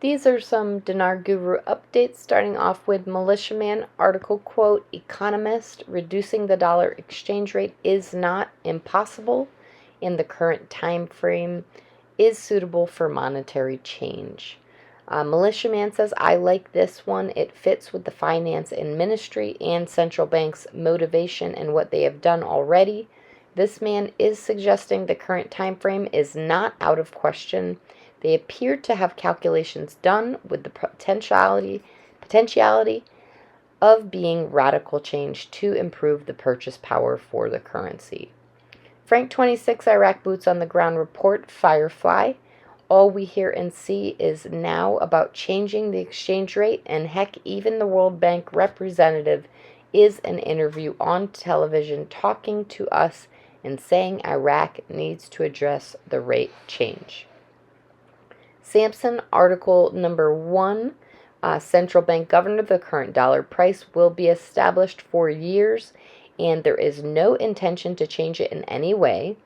These are some Dinar Guru updates, starting off with Militiaman article quote, Economist, reducing the dollar exchange rate is not impossible in the current time frame, is suitable for monetary change. Militiaman says, I like this one. It fits with the finance and ministry and central bank's motivation and what they have done already. This man is suggesting the current time frame is not out of question. They appeared to have calculations done with the potentiality of being radical change to improve the purchase power for the currency. Frank 26 Iraq Boots on the Ground report, Firefly. All we hear and see is now about changing the exchange rate, and heck, even the World Bank representative is an interview on television talking to us and saying Iraq needs to address the rate change. Sampson, article number 1, central bank governor, the current dollar price will be established for years, and there is no intention to change it in any way.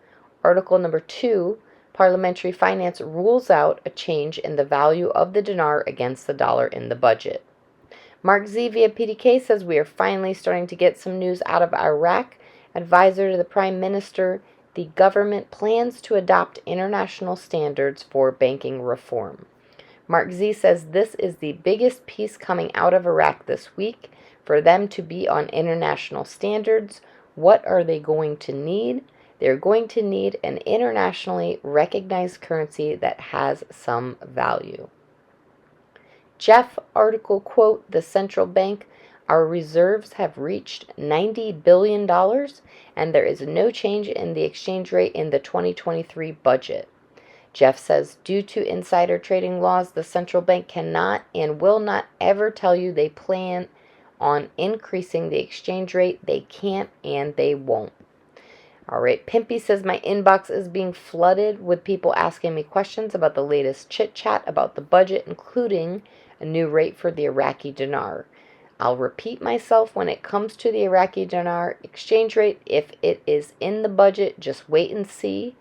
Article number 2, Parliamentary Finance rules out a change in the value of the dinar against the dollar in the budget. Mark Z via PDK says we are finally starting to get some news out of Iraq. Advisor to the Prime Minister, the government plans to adopt international standards for banking reform. Mark Z says this is the biggest piece coming out of Iraq this week. For them to be on international standards, what are they going to need? They're going to need an internationally recognized currency that has some value. Jeff, article quote, the central bank, our reserves have reached $90 billion, and there is no change in the exchange rate in the 2023 budget. Jeff says, due to insider trading laws, the central bank cannot and will not ever tell you they plan on increasing the exchange rate. They can't and they won't. All right, Pimpy says, my inbox is being flooded with people asking me questions about the latest chit-chat about the budget, including a new rate for the Iraqi dinar. I'll repeat myself when it comes to the Iraqi dinar exchange rate. If it is in the budget, just wait and see.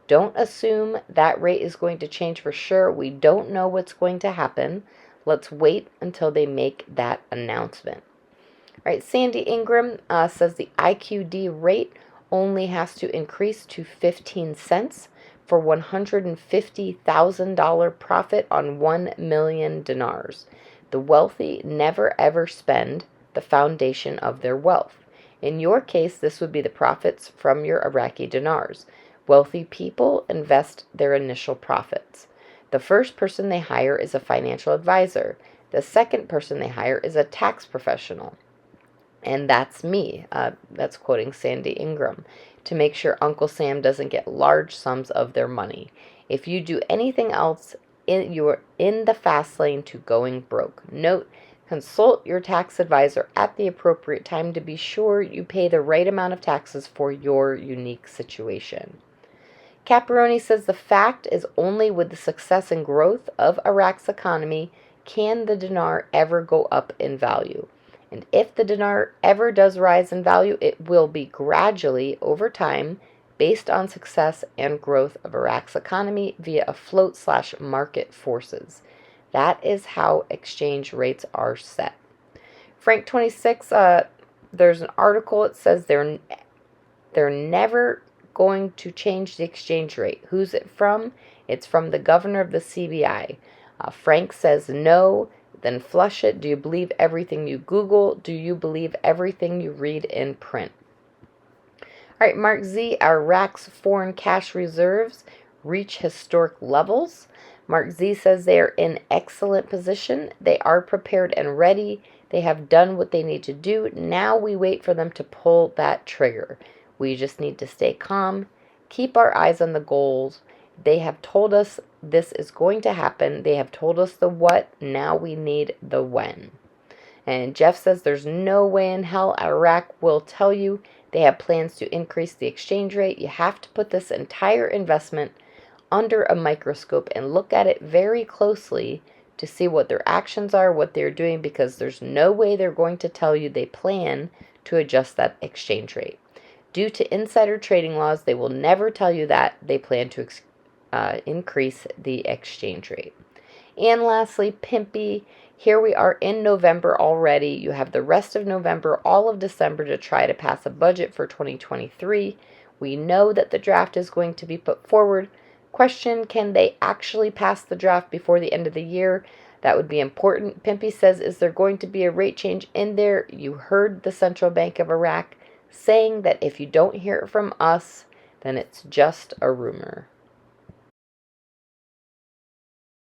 Don't assume that rate is going to change for sure. We don't know what's going to happen. Let's wait until they make that announcement. All right, Sandy Ingram says the IQD rate only has to increase to 15 cents for $150,000 profit on 1 million dinars. The wealthy never ever spend the foundation of their wealth. In your case, this would be the profits from your Iraqi dinars. Wealthy people invest their initial profits. The first person they hire is a financial advisor. The second person they hire is a tax professional. And that's me. That's quoting Sandy Ingram. To make sure Uncle Sam doesn't get large sums of their money. If you do anything else, you're in the fast lane to going broke. Note, consult your tax advisor at the appropriate time to be sure you pay the right amount of taxes for your unique situation. Caparoni says the fact is only with the success and growth of Iraq's economy can the dinar ever go up in value. And if the dinar ever does rise in value, it will be gradually over time based on success and growth of Iraq's economy via a float/market forces. That is how exchange rates are set. Frank 26, there's an article. It says they're never going to change the exchange rate. Who's it from? It's from the governor of the CBI. Frank says no. Then flush it. Do you believe everything you Google? Do you believe everything you read in print? All right, Mark Z, Iraq's foreign cash reserves reach historic levels. Mark Z says they are in excellent position. They are prepared and ready. They have done what they need to do. Now we wait for them to pull that trigger. We just need to stay calm, keep our eyes on the goals. They have told us this is going to happen. They have told us the what. Now we need the when. And Jeff says there's no way in hell Iraq will tell you they have plans to increase the exchange rate. You have to put this entire investment under a microscope and look at it very closely to see what their actions are, what they're doing, because there's no way they're going to tell you they plan to adjust that exchange rate. Due to insider trading laws, they will never tell you that they plan to increase the exchange rate. And lastly, Pimpy, here we are in November already. You have the rest of November, all of December to try to pass a budget for 2023. We know that the draft is going to be put forward. Question, can they actually pass the draft before the end of the year? That would be important. Pimpy says, is there going to be a rate change in there? You heard the Central Bank of Iraq saying that if you don't hear it from us, then it's just a rumor.